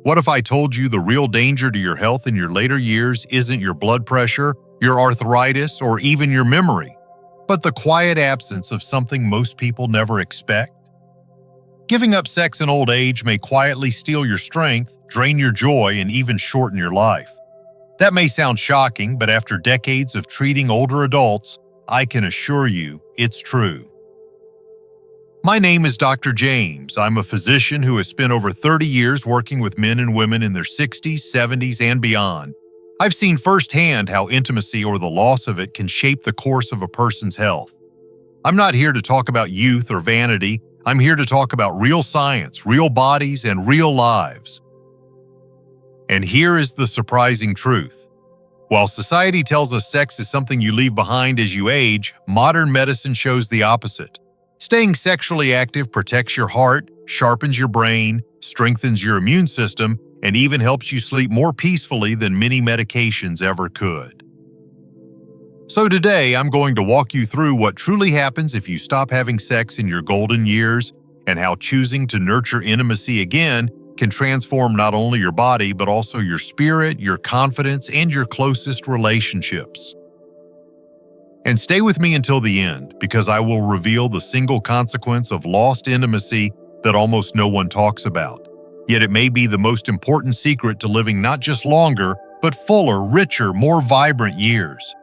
What if I told you the real danger to your health in your later years isn't your blood pressure, your arthritis, or even your memory, but the quiet absence of something most people never expect? Giving up sex in old age may quietly steal your strength, drain your joy, and even shorten your life. That may sound shocking, but after decades of treating older adults, I can assure you it's true. My name is Dr. James. I'm a physician who has spent over 30 years working with men and women in their 60s, 70s, and beyond. I've seen firsthand how intimacy or the loss of it can shape the course of a person's health. I'm not here to talk about youth or vanity. I'm here to talk about real science, real bodies, and real lives. And here is the surprising truth. While society tells us sex is something you leave behind as you age, modern medicine shows the opposite. Staying sexually active protects your heart, sharpens your brain, strengthens your immune system, and even helps you sleep more peacefully than many medications ever could. So today, I'm going to walk you through what truly happens if you stop having sex in your golden years and how choosing to nurture intimacy again can transform not only your body but also your spirit, your confidence, and your closest relationships. And stay with me until the end, because I will reveal the single consequence of lost intimacy that almost no one talks about. Yet it may be the most important secret to living not just longer, but fuller, richer, more vibrant years.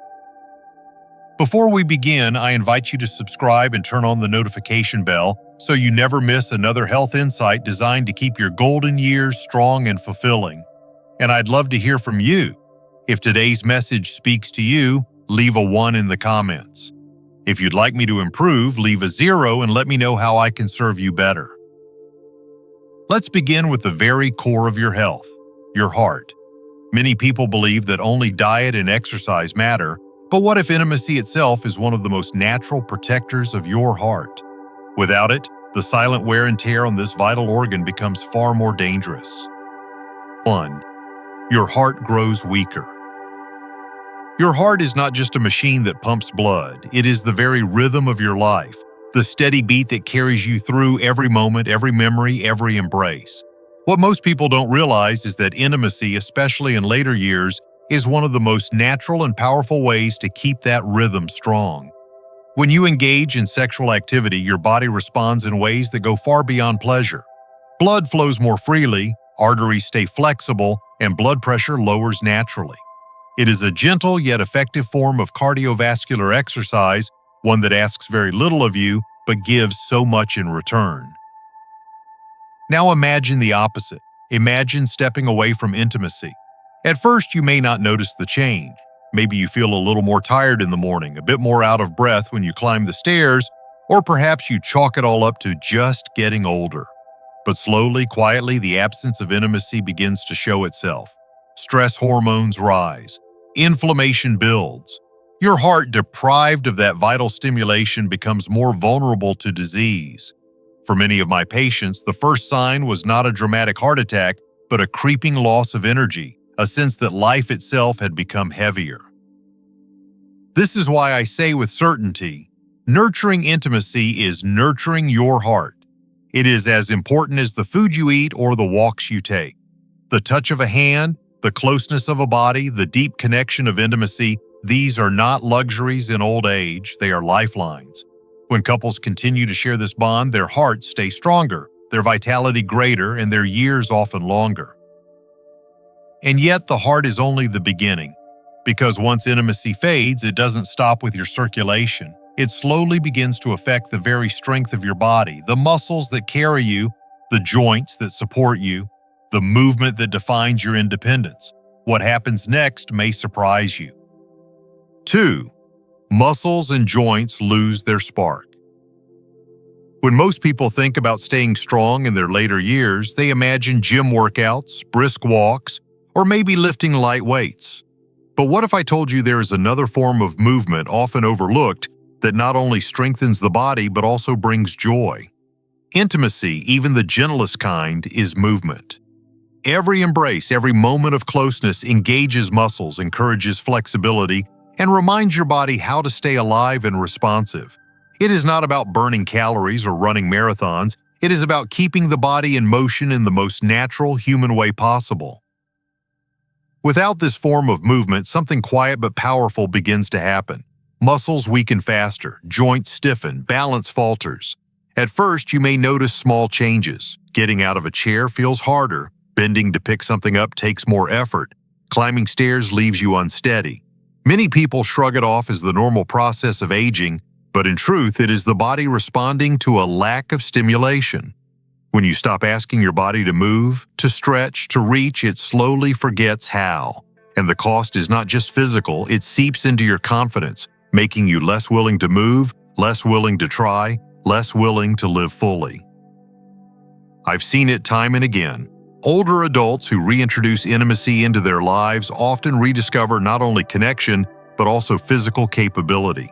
Before we begin, I invite you to subscribe and turn on the notification bell so you never miss another health insight designed to keep your golden years strong and fulfilling. And I'd love to hear from you. If today's message speaks to you, leave a 1 in the comments. If you'd like me to improve, leave a 0 and let me know how I can serve you better. Let's begin with the very core of your health, your heart. Many people believe that only diet and exercise matter, but what if intimacy itself is one of the most natural protectors of your heart? Without it, the silent wear and tear on this vital organ becomes far more dangerous. 1. Your heart grows weaker. Your heart is not just a machine that pumps blood, it is the very rhythm of your life, the steady beat that carries you through every moment, every memory, every embrace. What most people don't realize is that intimacy, especially in later years, is one of the most natural and powerful ways to keep that rhythm strong. When you engage in sexual activity, your body responds in ways that go far beyond pleasure. Blood flows more freely, arteries stay flexible, and blood pressure lowers naturally. It is a gentle yet effective form of cardiovascular exercise, one that asks very little of you but gives so much in return. Now imagine the opposite. Imagine stepping away from intimacy. At first, you may not notice the change. Maybe you feel a little more tired in the morning, a bit more out of breath when you climb the stairs, or perhaps you chalk it all up to just getting older. But slowly, quietly, the absence of intimacy begins to show itself. Stress hormones rise. Inflammation builds. Your heart, deprived of that vital stimulation, becomes more vulnerable to disease. For many of my patients, the first sign was not a dramatic heart attack, but a creeping loss of energy, a sense that life itself had become heavier. This is why I say with certainty, nurturing intimacy is nurturing your heart. It is as important as the food you eat or the walks you take. The touch of a hand, the closeness of a body, the deep connection of intimacy, these are not luxuries in old age, they are lifelines. When couples continue to share this bond, their hearts stay stronger, their vitality greater, and their years often longer. And yet the heart is only the beginning, because once intimacy fades, it doesn't stop with your circulation. It slowly begins to affect the very strength of your body, the muscles that carry you, the joints that support you, the movement that defines your independence. What happens next may surprise you. 2. Muscles and joints lose their spark. When most people think about staying strong in their later years, they imagine gym workouts, brisk walks, or maybe lifting light weights. But what if I told you there is another form of movement often overlooked that not only strengthens the body but also brings joy? Intimacy, even the gentlest kind, is movement. Every embrace, every moment of closeness engages muscles, encourages flexibility, and reminds your body how to stay alive and responsive. It is not about burning calories or running marathons. It is about keeping the body in motion in the most natural human way possible. Without this form of movement, something quiet but powerful begins to happen. Muscles weaken faster, joints stiffen, balance falters. At first, you may notice small changes. Getting out of a chair feels harder. Bending to pick something up takes more effort. Climbing stairs leaves you unsteady. Many people shrug it off as the normal process of aging, but in truth, it is the body responding to a lack of stimulation. When you stop asking your body to move, to stretch, to reach, it slowly forgets how. And the cost is not just physical, it seeps into your confidence, making you less willing to move, less willing to try, less willing to live fully. I've seen it time and again. Older adults who reintroduce intimacy into their lives often rediscover not only connection, but also physical capability.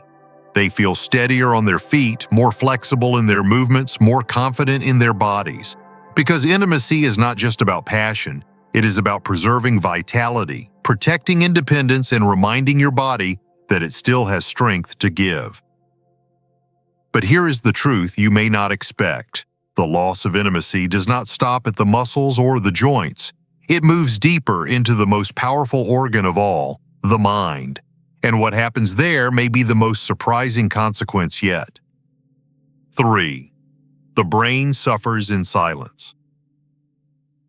They feel steadier on their feet, more flexible in their movements, more confident in their bodies. Because intimacy is not just about passion, it is about preserving vitality, protecting independence, and reminding your body that it still has strength to give. But here is the truth you may not expect. The loss of intimacy does not stop at the muscles or the joints. It moves deeper into the most powerful organ of all, the mind. And what happens there may be the most surprising consequence yet. 3. The brain suffers in silence.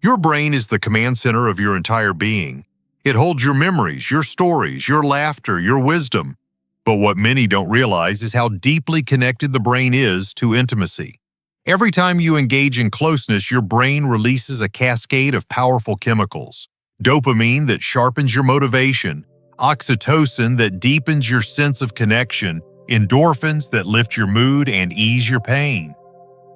Your brain is the command center of your entire being. It holds your memories, your stories, your laughter, your wisdom. But what many don't realize is how deeply connected the brain is to intimacy. Every time you engage in closeness, your brain releases a cascade of powerful chemicals. Dopamine that sharpens your motivation, oxytocin that deepens your sense of connection, endorphins that lift your mood and ease your pain.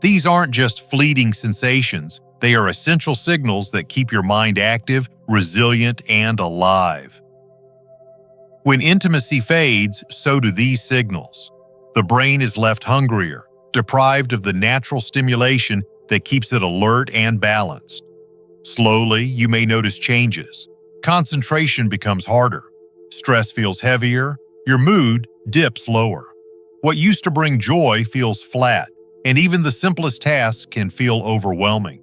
These aren't just fleeting sensations, they are essential signals that keep your mind active, resilient, and alive. When intimacy fades, so do these signals. The brain is left hungrier, deprived of the natural stimulation that keeps it alert and balanced. Slowly, you may notice changes. Concentration becomes harder. Stress feels heavier. Your mood dips lower. What used to bring joy feels flat, and even the simplest tasks can feel overwhelming.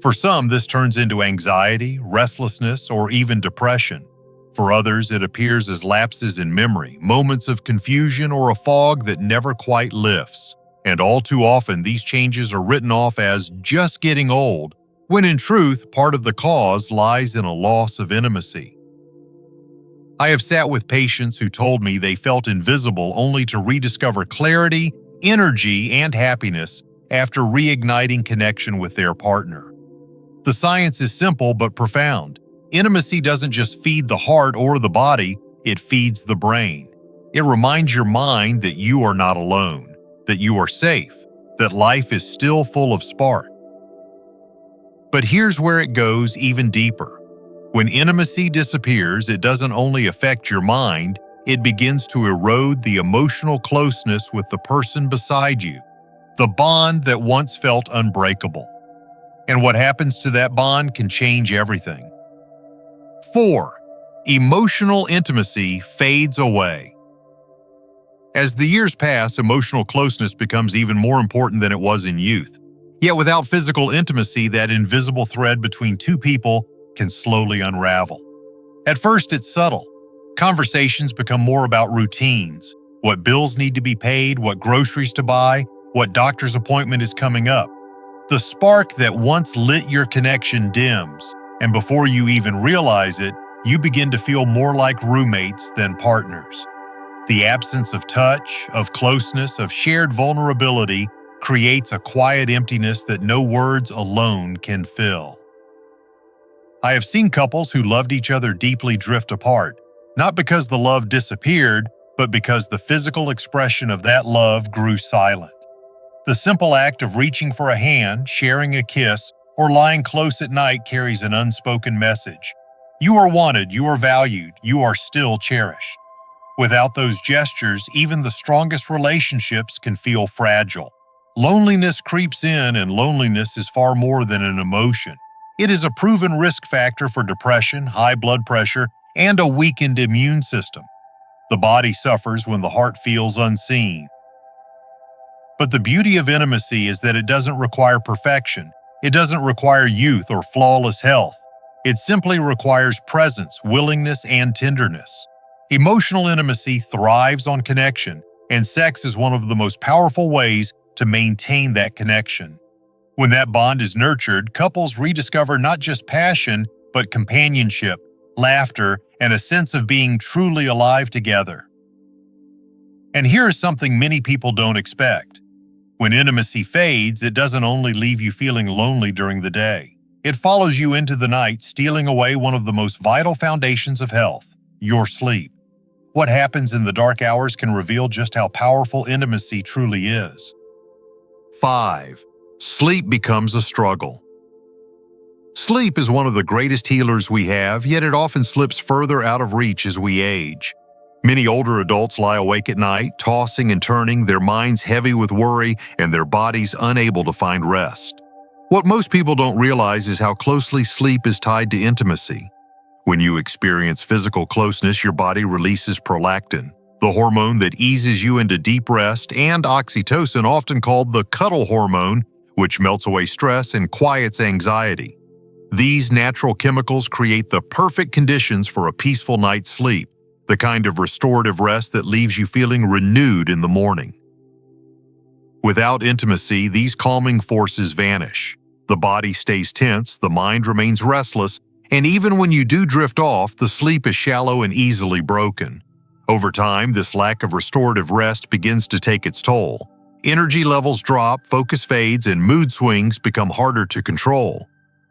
For some, this turns into anxiety, restlessness, or even depression. For others, it appears as lapses in memory, moments of confusion, or a fog that never quite lifts. And all too often, these changes are written off as just getting old, when in truth, part of the cause lies in a loss of intimacy. I have sat with patients who told me they felt invisible only to rediscover clarity, energy, and happiness after reigniting connection with their partner. The science is simple but profound. Intimacy doesn't just feed the heart or the body, it feeds the brain. It reminds your mind that you are not alone, that you are safe, that life is still full of spark. But here's where it goes even deeper. When intimacy disappears, it doesn't only affect your mind, it begins to erode the emotional closeness with the person beside you, the bond that once felt unbreakable. And what happens to that bond can change everything. 4. Emotional intimacy fades away. As the years pass, emotional closeness becomes even more important than it was in youth. Yet without physical intimacy, that invisible thread between two people can slowly unravel. At first, it's subtle. Conversations become more about routines, what bills need to be paid, what groceries to buy, what doctor's appointment is coming up. The spark that once lit your connection dims, and before you even realize it, you begin to feel more like roommates than partners. The absence of touch, of closeness, of shared vulnerability creates a quiet emptiness that no words alone can fill. I have seen couples who loved each other deeply drift apart, not because the love disappeared, but because the physical expression of that love grew silent. The simple act of reaching for a hand, sharing a kiss, or lying close at night carries an unspoken message. You are wanted, you are valued, you are still cherished. Without those gestures, even the strongest relationships can feel fragile. Loneliness creeps in, and loneliness is far more than an emotion. It is a proven risk factor for depression, high blood pressure, and a weakened immune system. The body suffers when the heart feels unseen. But the beauty of intimacy is that it doesn't require perfection. It doesn't require youth or flawless health. It simply requires presence, willingness, and tenderness. Emotional intimacy thrives on connection, and sex is one of the most powerful ways to maintain that connection. When that bond is nurtured, couples rediscover not just passion, but companionship, laughter, and a sense of being truly alive together. And here is something many people don't expect. When intimacy fades, it doesn't only leave you feeling lonely during the day. It follows you into the night, stealing away one of the most vital foundations of health, your sleep. What happens in the dark hours can reveal just how powerful intimacy truly is. 5. Sleep becomes a struggle. Sleep is one of the greatest healers we have, yet it often slips further out of reach as we age. Many older adults lie awake at night, tossing and turning, their minds heavy with worry and their bodies unable to find rest. What most people don't realize is how closely sleep is tied to intimacy. When you experience physical closeness, your body releases prolactin, the hormone that eases you into deep rest, and oxytocin, often called the cuddle hormone, which melts away stress and quiets anxiety. These natural chemicals create the perfect conditions for a peaceful night's sleep, the kind of restorative rest that leaves you feeling renewed in the morning. Without intimacy, these calming forces vanish. The body stays tense, the mind remains restless, and even when you do drift off, the sleep is shallow and easily broken. Over time, this lack of restorative rest begins to take its toll. Energy levels drop, focus fades, and mood swings become harder to control.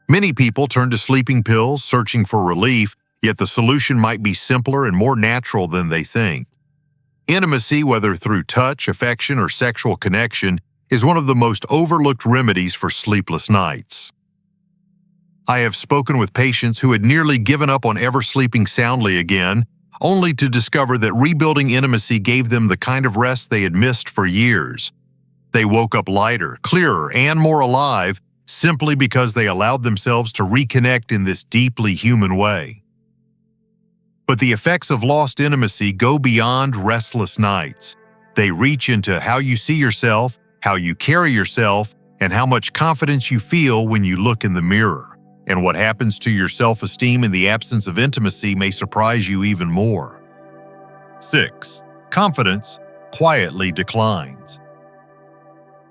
Many people turn to sleeping pills, searching for relief, yet the solution might be simpler and more natural than they think. Intimacy, whether through touch, affection, or sexual connection, is one of the most overlooked remedies for sleepless nights. I have spoken with patients who had nearly given up on ever sleeping soundly again, only to discover that rebuilding intimacy gave them the kind of rest they had missed for years. They woke up lighter, clearer, and more alive simply because they allowed themselves to reconnect in this deeply human way. But the effects of lost intimacy go beyond restless nights. They reach into how you see yourself, how you carry yourself, and how much confidence you feel when you look in the mirror. And what happens to your self-esteem in the absence of intimacy may surprise you even more. 6. Confidence quietly declines.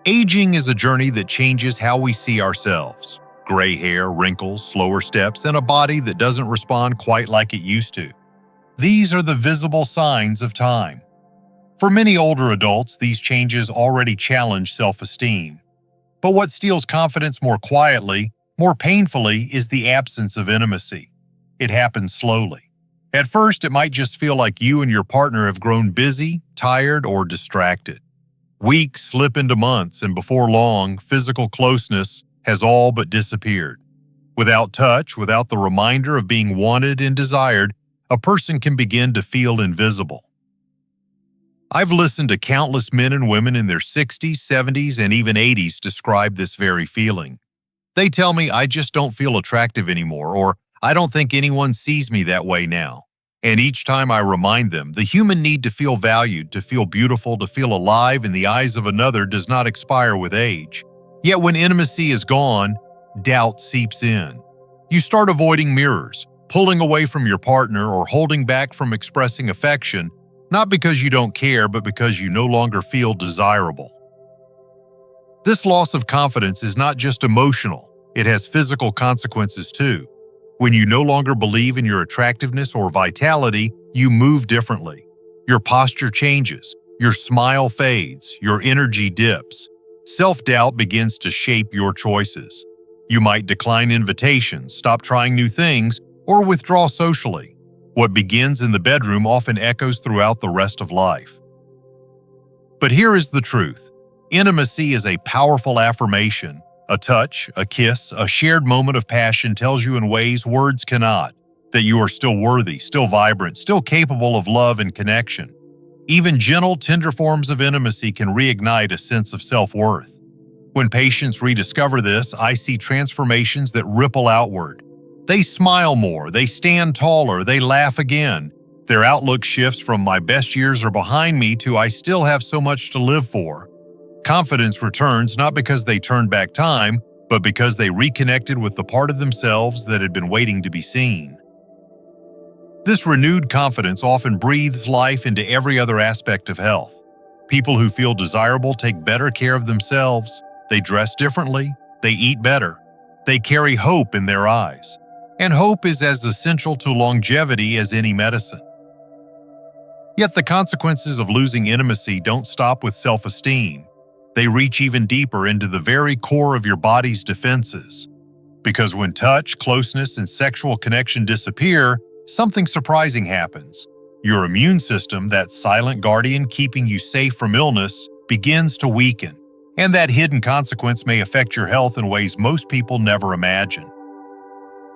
Aging is a journey that changes how we see ourselves. Gray hair, wrinkles, slower steps, and a body that doesn't respond quite like it used to. These are the visible signs of time. For many older adults, these changes already challenge self-esteem. But what steals confidence more quietly, more painfully, is the absence of intimacy. It happens slowly. At first, it might just feel like you and your partner have grown busy, tired, or distracted. Weeks slip into months, and before long, physical closeness has all but disappeared. Without touch, without the reminder of being wanted and desired, a person can begin to feel invisible. I've listened to countless men and women in their 60s, 70s, and even 80s describe this very feeling. They tell me, "I just don't feel attractive anymore," or "I don't think anyone sees me that way now." And each time I remind them, the human need to feel valued, to feel beautiful, to feel alive in the eyes of another does not expire with age. Yet when intimacy is gone, doubt seeps in. You start avoiding mirrors, pulling away from your partner, or holding back from expressing affection, not because you don't care, but because you no longer feel desirable. This loss of confidence is not just emotional, it has physical consequences too. When you no longer believe in your attractiveness or vitality, you move differently. Your posture changes, your smile fades, your energy dips. Self-doubt begins to shape your choices. You might decline invitations, stop trying new things, or withdraw socially. What begins in the bedroom often echoes throughout the rest of life. But here is the truth. Intimacy is a powerful affirmation. A touch, a kiss, a shared moment of passion tells you in ways words cannot that you are still worthy, still vibrant, still capable of love and connection. Even gentle, tender forms of intimacy can reignite a sense of self-worth. When patients rediscover this, I see transformations that ripple outward. They smile more, they stand taller, they laugh again. Their outlook shifts from "my best years are behind me" to "I still have so much to live for." Confidence returns not because they turned back time, but because they reconnected with the part of themselves that had been waiting to be seen. This renewed confidence often breathes life into every other aspect of health. People who feel desirable take better care of themselves, they dress differently, they eat better, they carry hope in their eyes. And hope is as essential to longevity as any medicine. Yet the consequences of losing intimacy don't stop with self-esteem. They reach even deeper into the very core of your body's defenses. Because when touch, closeness, and sexual connection disappear, something surprising happens. Your immune system, that silent guardian keeping you safe from illness, begins to weaken. And that hidden consequence may affect your health in ways most people never imagine.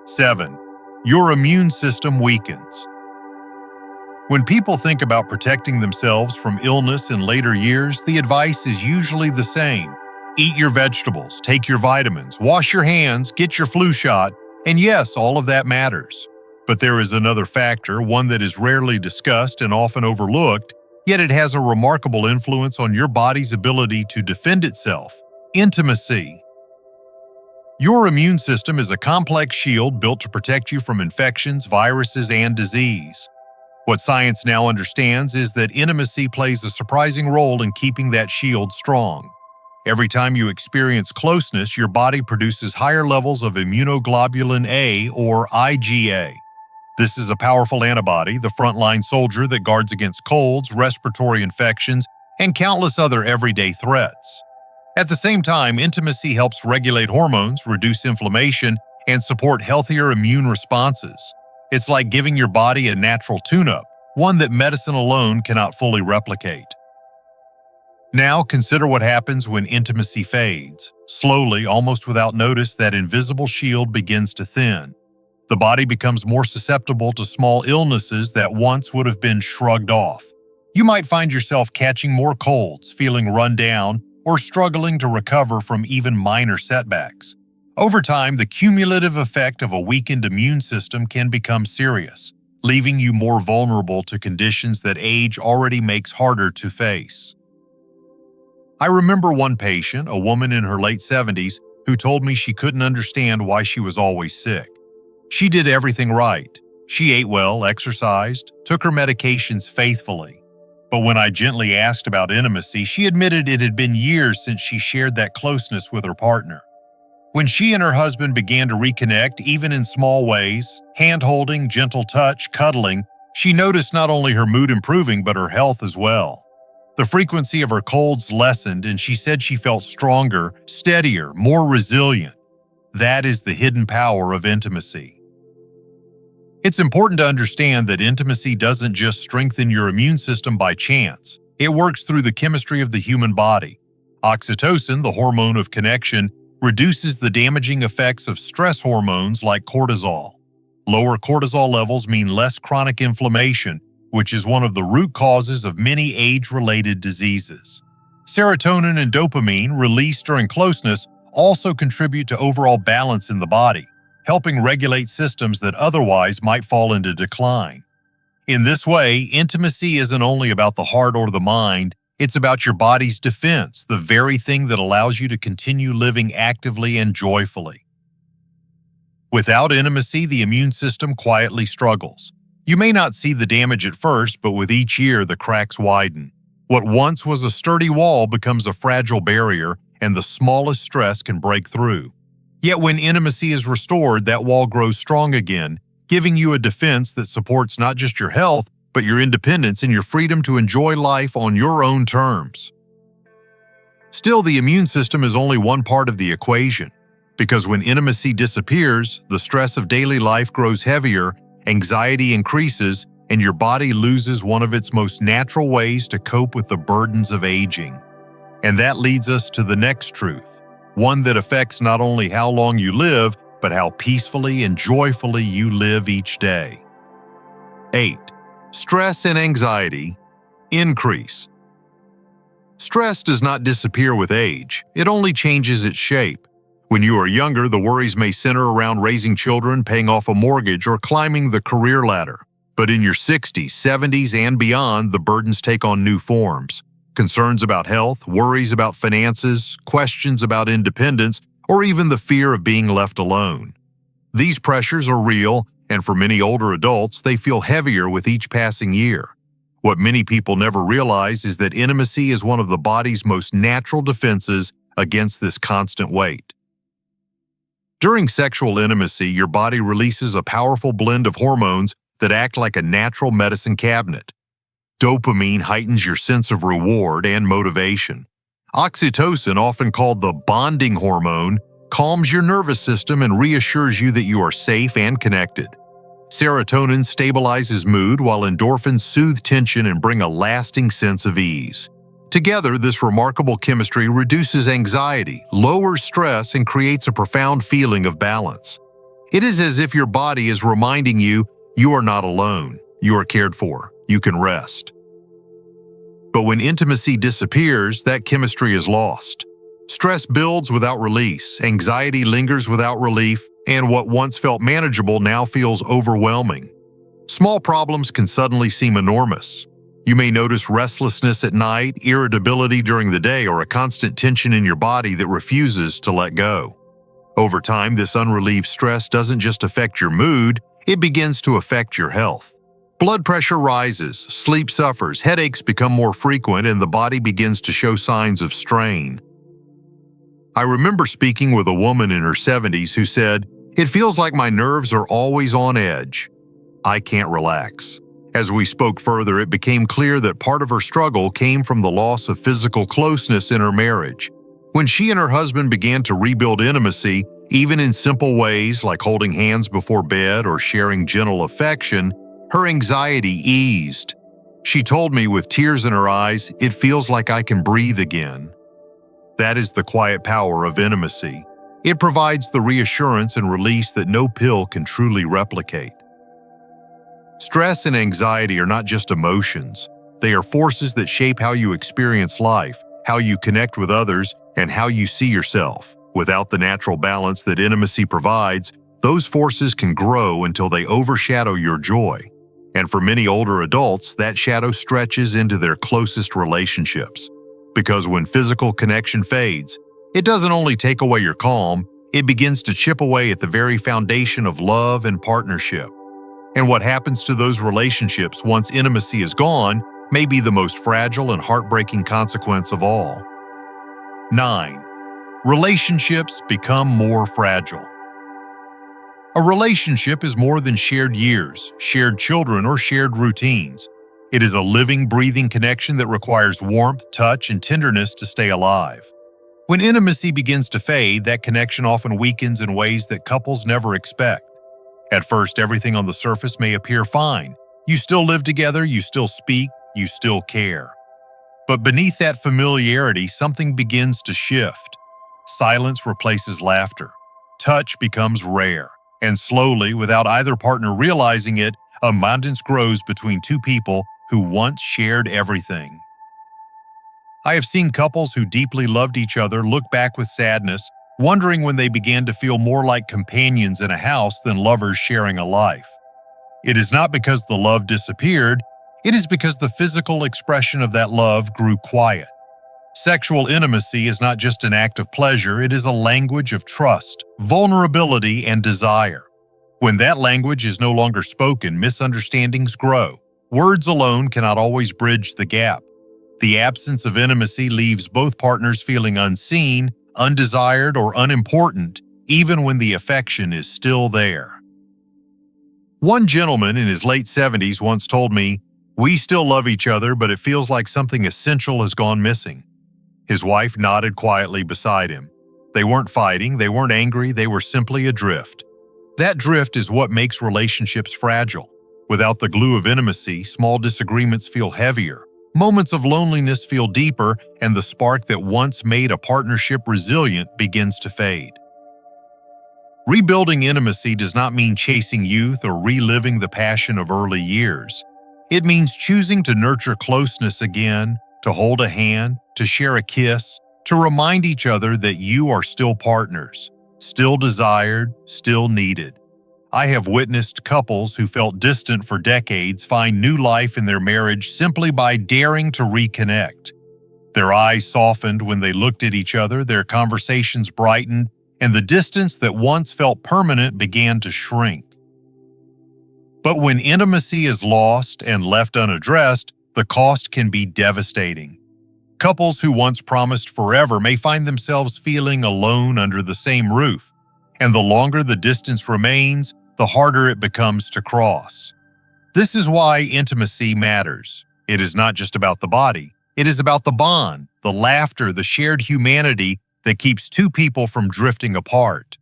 7. Your immune system weakens. When people think about protecting themselves from illness in later years, the advice is usually the same. Eat your vegetables, take your vitamins, wash your hands, get your flu shot, and yes, all of that matters. But there is another factor, one that is rarely discussed and often overlooked, yet it has a remarkable influence on your body's ability to defend itself: intimacy. Your immune system is a complex shield built to protect you from infections, viruses, and disease. What science now understands is that intimacy plays a surprising role in keeping that shield strong. Every time you experience closeness, your body produces higher levels of immunoglobulin A, or IgA. This is a powerful antibody, the frontline soldier that guards against colds, respiratory infections, and countless other everyday threats. At the same time, intimacy helps regulate hormones, reduce inflammation, and support healthier immune responses. It's like giving your body a natural tune-up, one that medicine alone cannot fully replicate. Now consider what happens when intimacy fades. Slowly, almost without notice, that invisible shield begins to thin. The body becomes more susceptible to small illnesses that once would have been shrugged off. You might find yourself catching more colds, feeling run down, or struggling to recover from even minor setbacks. Over time, the cumulative effect of a weakened immune system can become serious, leaving you more vulnerable to conditions that age already makes harder to face. I remember one patient, a woman in her late 70s, who told me she couldn't understand why she was always sick. She did everything right. She ate well, exercised, took her medications faithfully. But when I gently asked about intimacy, she admitted it had been years since she shared that closeness with her partner. When she and her husband began to reconnect, even in small ways, hand-holding, gentle touch, cuddling, she noticed not only her mood improving but her health as well. The frequency of her colds lessened, and she said she felt stronger, steadier, more resilient. That is the hidden power of intimacy. It's important to understand that intimacy doesn't just strengthen your immune system by chance. It works through the chemistry of the human body. Oxytocin, the hormone of connection, reduces the damaging effects of stress hormones like cortisol. Lower cortisol levels mean less chronic inflammation, which is one of the root causes of many age-related diseases. Serotonin and dopamine, released during closeness, also contribute to overall balance in the body, helping regulate systems that otherwise might fall into decline. In this way, intimacy isn't only about the heart or the mind, it's about your body's defense, the very thing that allows you to continue living actively and joyfully. Without intimacy, the immune system quietly struggles. You may not see the damage at first, but with each year, the cracks widen. What once was a sturdy wall becomes a fragile barrier, and the smallest stress can break through. Yet when intimacy is restored, that wall grows strong again, giving you a defense that supports not just your health, but your independence and your freedom to enjoy life on your own terms. Still, the immune system is only one part of the equation, because when intimacy disappears, the stress of daily life grows heavier, anxiety increases, and your body loses one of its most natural ways to cope with the burdens of aging. And that leads us to the next truth, one that affects not only how long you live, but how peacefully and joyfully you live each day. 8. Stress and anxiety increase. Stress does not disappear with age, it only changes its shape. When you are younger, the worries may center around raising children, paying off a mortgage, or climbing the career ladder. But in your 60s, 70s, and beyond, the burdens take on new forms. Concerns about health, worries about finances, questions about independence, or even the fear of being left alone. These pressures are real, and for many older adults, they feel heavier with each passing year. What many people never realize is that intimacy is one of the body's most natural defenses against this constant weight. During sexual intimacy, your body releases a powerful blend of hormones that act like a natural medicine cabinet. Dopamine heightens your sense of reward and motivation. Oxytocin, often called the bonding hormone, calms your nervous system and reassures you that you are safe and connected. Serotonin stabilizes mood while endorphins soothe tension and bring a lasting sense of ease. Together, this remarkable chemistry reduces anxiety, lowers stress, and creates a profound feeling of balance. It is as if your body is reminding you, you are not alone, you are cared for, you can rest. But when intimacy disappears, that chemistry is lost. Stress builds without release, anxiety lingers without relief, and what once felt manageable now feels overwhelming. Small problems can suddenly seem enormous. You may notice restlessness at night, irritability during the day, or a constant tension in your body that refuses to let go. Over time, this unrelieved stress doesn't just affect your mood, it begins to affect your health. Blood pressure rises, sleep suffers, headaches become more frequent, and the body begins to show signs of strain. I remember speaking with a woman in her 70s who said, "It feels like my nerves are always on edge. I can't relax." As we spoke further, it became clear that part of her struggle came from the loss of physical closeness in her marriage. When she and her husband began to rebuild intimacy, even in simple ways like holding hands before bed or sharing gentle affection, her anxiety eased. She told me with tears in her eyes, "It feels like I can breathe again." That is the quiet power of intimacy. It provides the reassurance and release that no pill can truly replicate. Stress and anxiety are not just emotions. They are forces that shape how you experience life, how you connect with others, and how you see yourself. Without the natural balance that intimacy provides, those forces can grow until they overshadow your joy. And for many older adults, that shadow stretches into their closest relationships. Because when physical connection fades, it doesn't only take away your calm, it begins to chip away at the very foundation of love and partnership. And what happens to those relationships once intimacy is gone may be the most fragile and heartbreaking consequence of all. 9. Relationships become more fragile. A relationship is more than shared years, shared children, or shared routines. It is a living, breathing connection that requires warmth, touch, and tenderness to stay alive. When intimacy begins to fade, that connection often weakens in ways that couples never expect. At first, everything on the surface may appear fine. You still live together, you still speak, you still care. But beneath that familiarity, something begins to shift. Silence replaces laughter. Touch becomes rare. And slowly, without either partner realizing it, a distance grows between two people who once shared everything. I have seen couples who deeply loved each other look back with sadness, wondering when they began to feel more like companions in a house than lovers sharing a life. It is not because the love disappeared, it is because the physical expression of that love grew quiet. Sexual intimacy is not just an act of pleasure, it is a language of trust, vulnerability, and desire. When that language is no longer spoken, misunderstandings grow. Words alone cannot always bridge the gap. The absence of intimacy leaves both partners feeling unseen, undesired, or unimportant, even when the affection is still there. One gentleman in his late 70s once told me, "We still love each other, but it feels like something essential has gone missing." His wife nodded quietly beside him. They weren't fighting, they weren't angry, they were simply adrift. That drift is what makes relationships fragile. Without the glue of intimacy, small disagreements feel heavier, moments of loneliness feel deeper, and the spark that once made a partnership resilient begins to fade. Rebuilding intimacy does not mean chasing youth or reliving the passion of early years. It means choosing to nurture closeness again, to hold a hand, to share a kiss, to remind each other that you are still partners, still desired, still needed. I have witnessed couples who felt distant for decades find new life in their marriage simply by daring to reconnect. Their eyes softened when they looked at each other, their conversations brightened, and the distance that once felt permanent began to shrink. But when intimacy is lost and left unaddressed, the cost can be devastating. Couples who once promised forever may find themselves feeling alone under the same roof, and the longer the distance remains, the harder it becomes to cross. This is why intimacy matters. It is not just about the body. It is about the bond, the laughter, the shared humanity that keeps two people from drifting apart.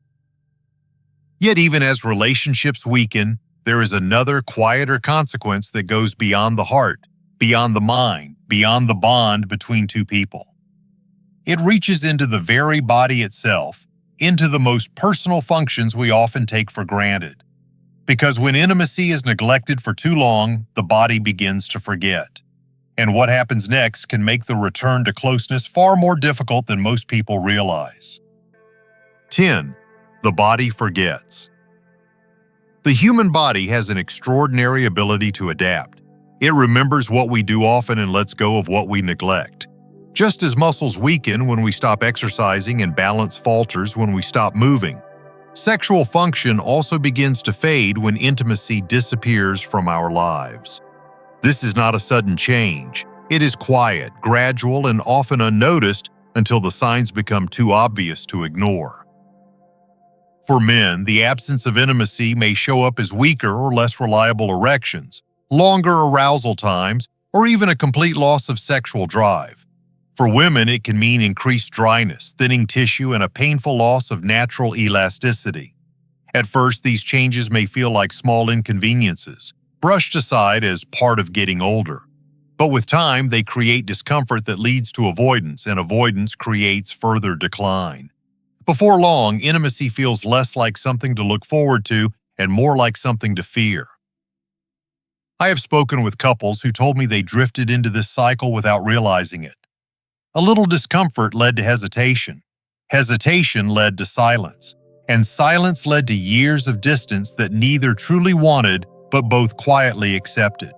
Yet even as relationships weaken, there is another quieter consequence that goes beyond the heart, beyond the mind, beyond the bond between two people. It reaches into the very body itself, into the most personal functions we often take for granted. Because when intimacy is neglected for too long, the body begins to forget. And what happens next can make the return to closeness far more difficult than most people realize. 10. The body forgets. The human body has an extraordinary ability to adapt. It remembers what we do often and lets go of what we neglect. Just as muscles weaken when we stop exercising and balance falters when we stop moving, sexual function also begins to fade when intimacy disappears from our lives. This is not a sudden change. It is quiet, gradual, and often unnoticed until the signs become too obvious to ignore. For men, the absence of intimacy may show up as weaker or less reliable erections, longer arousal times, or even a complete loss of sexual drive. For women, it can mean increased dryness, thinning tissue, and a painful loss of natural elasticity. At first, these changes may feel like small inconveniences, brushed aside as part of getting older. But with time, they create discomfort that leads to avoidance, and avoidance creates further decline. Before long, intimacy feels less like something to look forward to and more like something to fear. I have spoken with couples who told me they drifted into this cycle without realizing it. A little discomfort led to hesitation. Hesitation led to silence. And silence led to years of distance that neither truly wanted but both quietly accepted.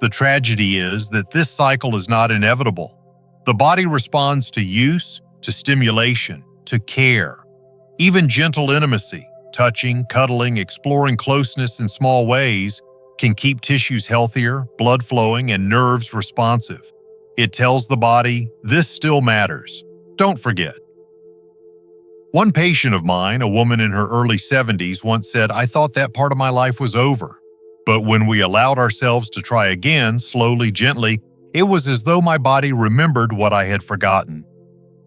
The tragedy is that this cycle is not inevitable. The body responds to use, to stimulation, to care. Even gentle intimacy, touching, cuddling, exploring closeness in small ways, can keep tissues healthier, blood flowing, and nerves responsive. It tells the body, this still matters. Don't forget. One patient of mine, a woman in her early 70s, once said, I thought that part of my life was over. But when we allowed ourselves to try again, slowly, gently, it was as though my body remembered what I had forgotten.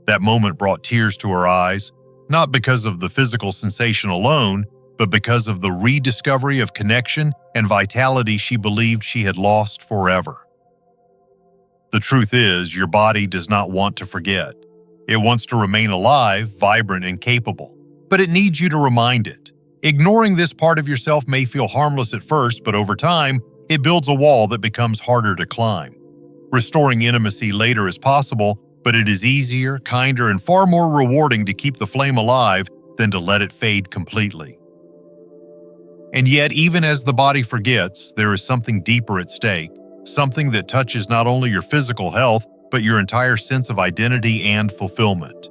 That moment brought tears to her eyes, not because of the physical sensation alone, but because of the rediscovery of connection and vitality she believed she had lost forever. The truth is, your body does not want to forget. It wants to remain alive, vibrant, and capable, but it needs you to remind it. Ignoring this part of yourself may feel harmless at first, but over time, it builds a wall that becomes harder to climb. Restoring intimacy later is possible, but it is easier, kinder, and far more rewarding to keep the flame alive than to let it fade completely. And yet, even as the body forgets, there is something deeper at stake, something that touches not only your physical health, but your entire sense of identity and fulfillment.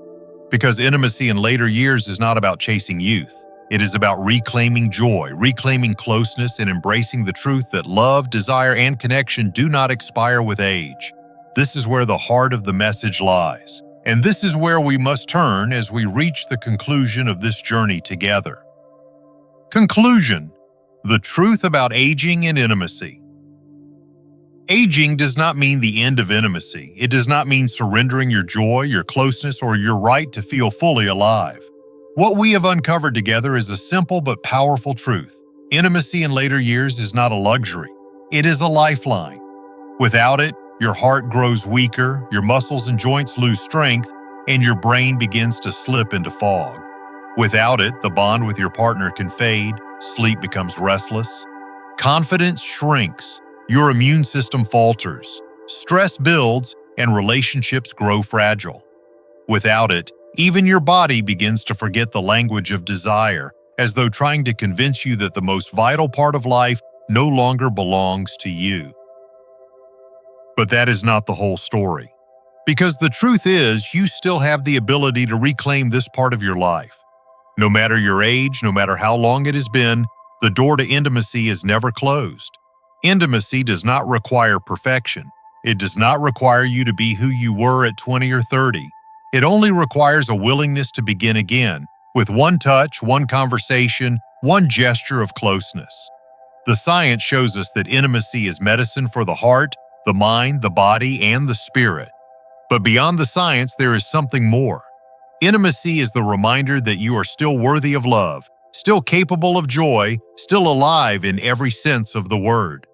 Because intimacy in later years is not about chasing youth. It is about reclaiming joy, reclaiming closeness, and embracing the truth that love, desire, and connection do not expire with age. This is where the heart of the message lies, and this is where we must turn as we reach the conclusion of this journey together. Conclusion: the truth about aging and intimacy. Aging does not mean the end of intimacy. It does not mean surrendering your joy, your closeness, or your right to feel fully alive. What we have uncovered together is a simple but powerful truth. Intimacy in later years is not a luxury. It is a lifeline. Without it, your heart grows weaker, your muscles and joints lose strength, and your brain begins to slip into fog. Without it, the bond with your partner can fade, sleep becomes restless, confidence shrinks, your immune system falters, stress builds, and relationships grow fragile. Without it, even your body begins to forget the language of desire, as though trying to convince you that the most vital part of life no longer belongs to you. But that is not the whole story. Because the truth is, you still have the ability to reclaim this part of your life. No matter your age, no matter how long it has been, the door to intimacy is never closed. Intimacy does not require perfection. It does not require you to be who you were at 20 or 30. It only requires a willingness to begin again, with one touch, one conversation, one gesture of closeness. The science shows us that intimacy is medicine for the heart, the mind, the body, and the spirit. But beyond the science, there is something more. Intimacy is the reminder that you are still worthy of love, still capable of joy, still alive in every sense of the word.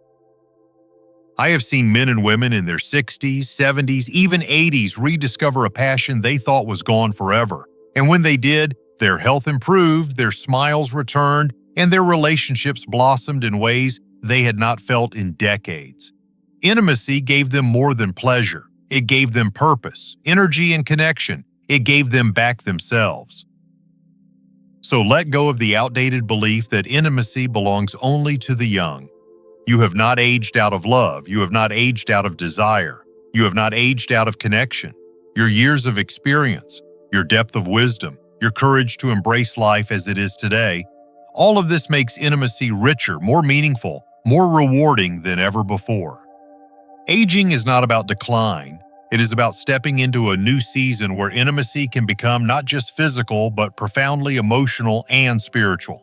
I have seen men and women in their 60s, 70s, even 80s rediscover a passion they thought was gone forever. And when they did, their health improved, their smiles returned, and their relationships blossomed in ways they had not felt in decades. Intimacy gave them more than pleasure. It gave them purpose, energy, and connection. It gave them back themselves. So let go of the outdated belief that intimacy belongs only to the young. You have not aged out of love. You have not aged out of desire. You have not aged out of connection. Your years of experience, your depth of wisdom, your courage to embrace life as it is today, all of this makes intimacy richer, more meaningful, more rewarding than ever before. Aging is not about decline. It is about stepping into a new season where intimacy can become not just physical, but profoundly emotional and spiritual.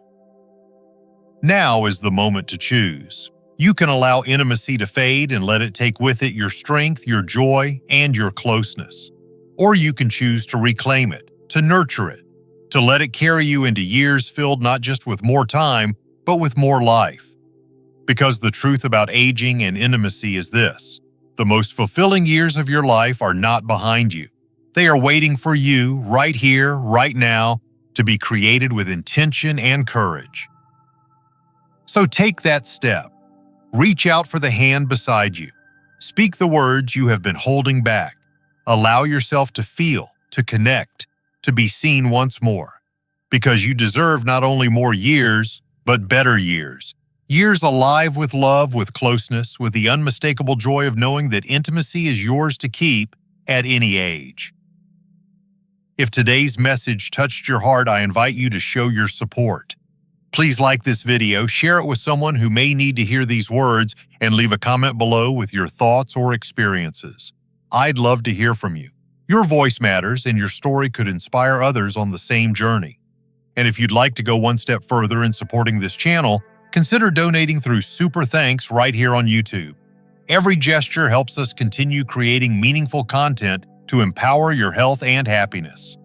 Now is the moment to choose. You can allow intimacy to fade and let it take with it your strength, your joy, and your closeness. Or you can choose to reclaim it, to nurture it, to let it carry you into years filled not just with more time, but with more life. Because the truth about aging and intimacy is this: the most fulfilling years of your life are not behind you. They are waiting for you right here, right now, to be created with intention and courage. So take that step. Reach out for the hand beside you. Speak the words you have been holding back. Allow yourself to feel, to connect, to be seen once more. Because you deserve not only more years, but better years. Years alive with love, with closeness, with the unmistakable joy of knowing that intimacy is yours to keep at any age. If today's message touched your heart, I invite you to show your support. Please like this video, share it with someone who may need to hear these words, and leave a comment below with your thoughts or experiences. I'd love to hear from you. Your voice matters, and your story could inspire others on the same journey. And if you'd like to go one step further in supporting this channel, consider donating through Super Thanks right here on YouTube. Every gesture helps us continue creating meaningful content to empower your health and happiness.